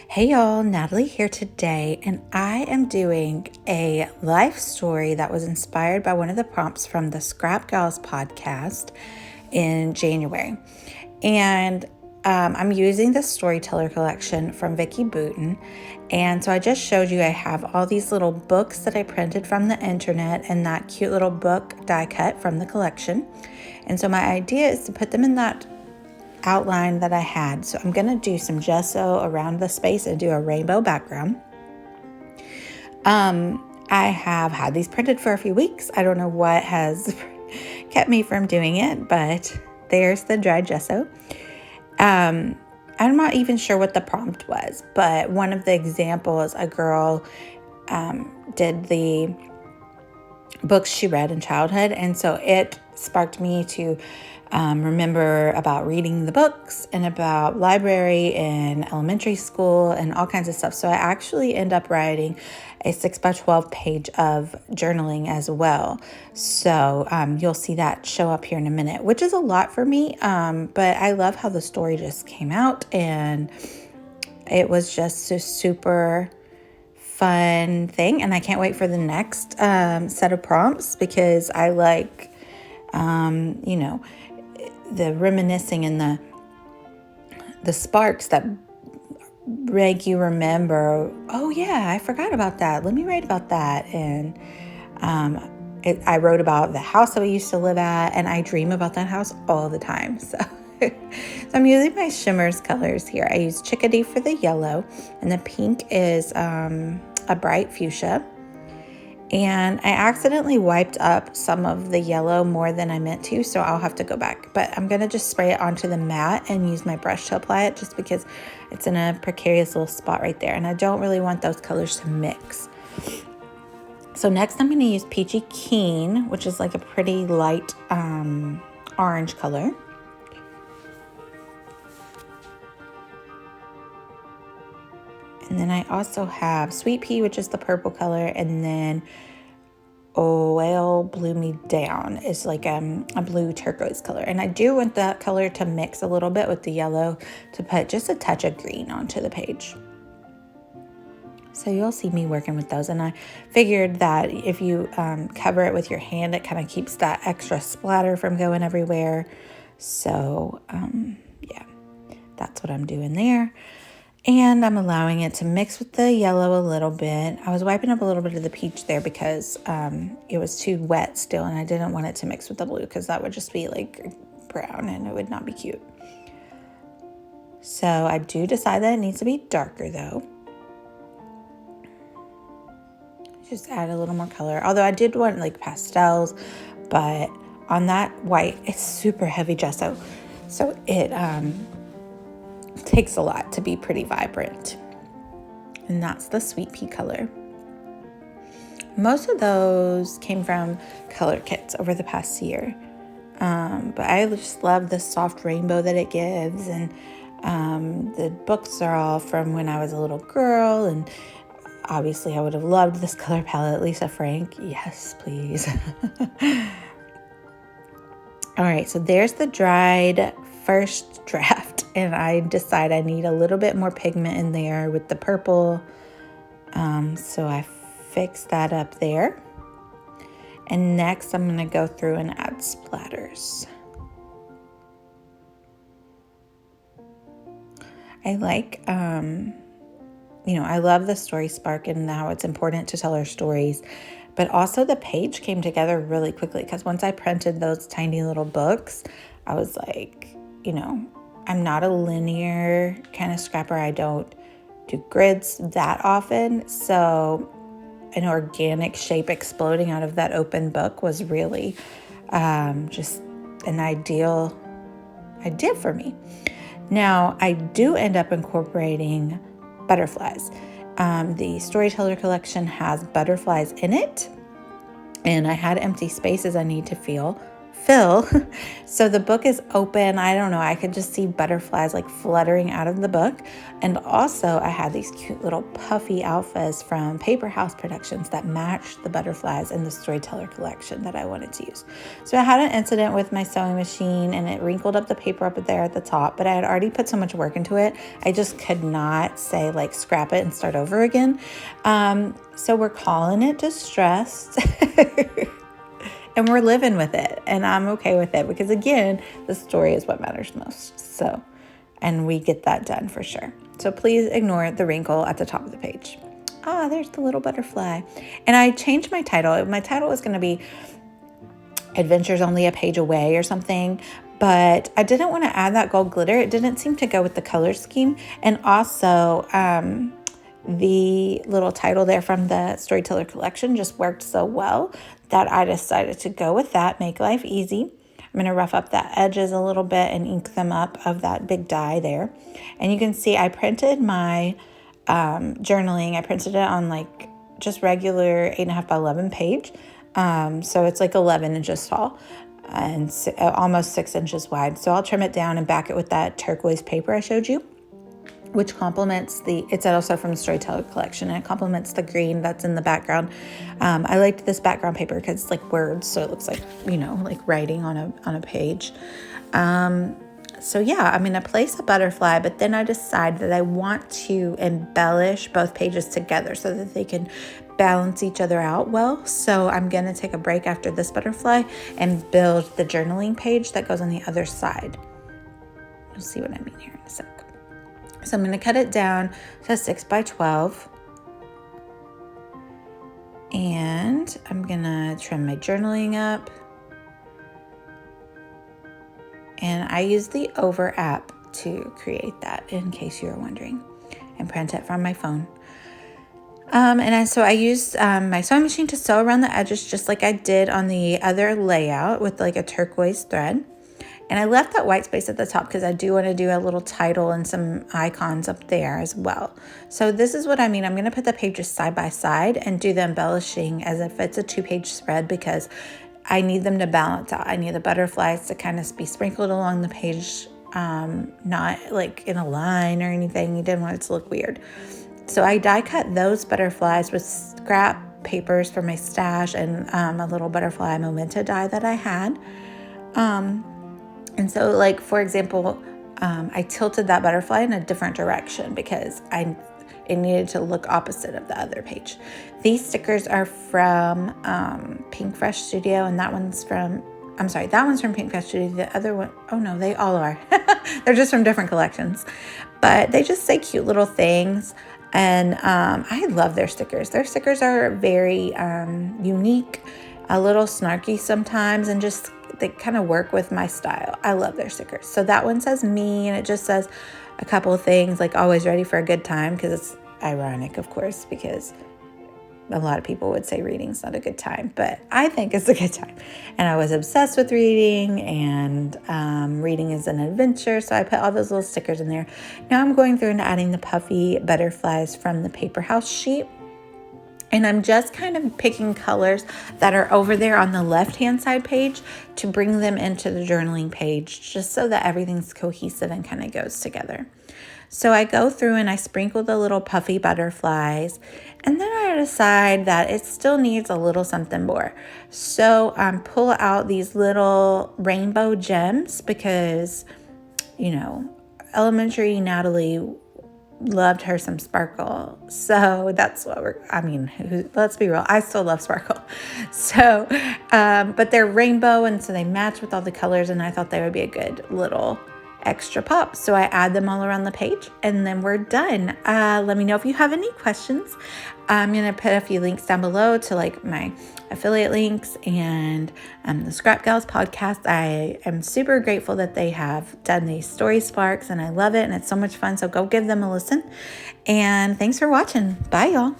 Hey y'all, Natalie here today, and I am doing a life story that was inspired by one of the prompts from the Scrap Gals podcast in January. And I'm using the Storyteller collection from Vicki Boutin. And so I just showed you I have all these little books that I printed from the internet and that cute little book die cut from the collection. And so my idea is to put them in that outline that I had. So I'm going to do some gesso around the space and do a rainbow background. I have had these printed for a few weeks. I don't know what has kept me from doing it, but there's the dry gesso. I'm not even sure what the prompt was, but one of the examples, a girl did the books she read in childhood, and so it sparked me to remember about reading the books and about library in elementary school and all kinds of stuff. So I actually end up writing a 6x12 page of journaling as well. So you'll see that show up here in a minute, which is a lot for me. But I love how the story just came out, and it was just a super fun thing. And I can't wait for the next set of prompts, because I like, the reminiscing and the sparks that make you remember, oh yeah, I forgot about that. Let me write about that. And I wrote about the house that we used to live at, and I dream about that house all the time. So, so I'm using my shimmers colors here. I use Chickadee for the yellow, and the pink is a bright fuchsia. And I accidentally wiped up some of the yellow more than I meant to, so I'll have to go back. But I'm going to just spray it onto the mat and use my brush to apply it, just because it's in a precarious little spot right there. And I don't really want those colors to mix. So next I'm going to use Peachy Keen, which is like a pretty light orange color. And then I also have Sweet Pea, which is the purple color, and then Oil Blew Me Down is like a blue turquoise color. And I do want that color to mix a little bit with the yellow to put just a touch of green onto the page. So you'll see me working with those. And I figured that if you cover it with your hand, it kind of keeps that extra splatter from going everywhere. So yeah, that's what I'm doing there. And I'm allowing it to mix with the yellow a little bit. I was wiping up a little bit of the peach there because it was too wet still, and I didn't want it to mix with the blue, because that would just be like brown and it would not be cute. So I do decide that it needs to be darker though. Just add a little more color. Although I did want like pastels, but on that white, it's super heavy gesso. So it takes a lot to be pretty vibrant. And that's the Sweet Pea color. Most of those came from color kits over the past year. But I just love the soft rainbow that it gives. And the books are all from when I was a little girl. And obviously I would have loved this color palette. Lisa Frank, yes, please. All right, so there's the dried first draft, and I decide I need a little bit more pigment in there with the purple. So I fix that up there. And next I'm going to go through and add splatters. I like, I love the story spark and how it's important to tell our stories. But also the page came together really quickly, because once I printed those tiny little books, I was like, I'm not a linear kind of scrapper. I don't do grids that often. So an organic shape exploding out of that open book was really just an ideal idea for me. Now, I do end up incorporating butterflies. The Storyteller collection has butterflies in it, and I had empty spaces I need to fill fill. So the book is open. I don't know. I could just see butterflies like fluttering out of the book. And also I had these cute little puffy alphas from Paper House Productions that matched the butterflies in the Storyteller collection that I wanted to use. So I had an incident with my sewing machine and it wrinkled up the paper up there at the top, but I had already put so much work into it. I just could not say like scrap it and start over again. So we're calling it distressed. And we're living with it, and I'm okay with it because, again, the story is what matters most. So, and we get that done for sure. So please ignore the wrinkle at the top of the page. Ah, there's the little butterfly. And I changed my title. My title was going to be Adventures Only a Page Away or something, but I didn't want to add that gold glitter. It didn't seem to go with the color scheme. And also, the little title there from the Storyteller collection just worked so well that I decided to go with that, Make Life Easy. I'm going to rough up the edges a little bit and ink them up of that big die there. And you can see I printed my journaling. I printed it on like just regular 8.5 by 11 page. So it's like 11 inches tall and almost 6 inches wide. So I'll trim it down and back it with that turquoise paper I showed you, which complements it's also from the Storyteller collection, and it complements the green that's in the background. I liked this background paper because it's like words, so it looks like, like writing on a page. So yeah, I'm going to place a butterfly, but then I decide that I want to embellish both pages together so that they can balance each other out well. So I'm going to take a break after this butterfly and build the journaling page that goes on the other side. You'll see what I mean here in a sec. So I'm going to cut it down to 6 by 12. And I'm going to trim my journaling up. And I use the Over app to create that, in case you were wondering, and print it from my phone. So I used my sewing machine to sew around the edges just like I did on the other layout with like a turquoise thread. And I left that white space at the top because I do want to do a little title and some icons up there as well. So this is what I mean. I'm going to put the pages side by side and do the embellishing as if it's a 2-page spread because I need them to balance out. I need the butterflies to kind of be sprinkled along the page, not like in a line or anything. You didn't want it to look weird. So I die cut those butterflies with scrap papers from my stash and a little butterfly Momenta die that I had. And so, like, for example, I tilted that butterfly in a different direction because it needed to look opposite of the other page. These stickers are from Pink Fresh Studio, and that one's from Pink Fresh Studio. The other one, oh no, they all are. They're just from different collections. But they just say cute little things, and I love their stickers. Their stickers are very unique, a little snarky sometimes, and just they kind of work with my style. I love their stickers. So that one says me, and it just says a couple of things like always ready for a good time, because it's ironic, of course, because a lot of people would say reading's not a good time, but I think it's a good time. And I was obsessed with reading, and reading is an adventure, so I put all those little stickers in there. Now I'm going through and adding the puffy butterflies from the Paper House sheet. And I'm just kind of picking colors that are over there on the left-hand side page to bring them into the journaling page, just so that everything's cohesive and kind of goes together. So I go through and I sprinkle the little puffy butterflies, and then I decide that it still needs a little something more. So pull out these little rainbow gems because, elementary Natalie loved her some sparkle. So that's what let's be real. I still love sparkle. So, but they're rainbow, and so they match with all the colors, and I thought they would be a good little extra pop. So I add them all around the page, and then we're done. Let me know if you have any questions. I'm going to put a few links down below to like my affiliate links and the Scrap Gals podcast. I am super grateful that they have done these story sparks, and I love it, and it's so much fun. So go give them a listen. And thanks for watching. Bye, y'all.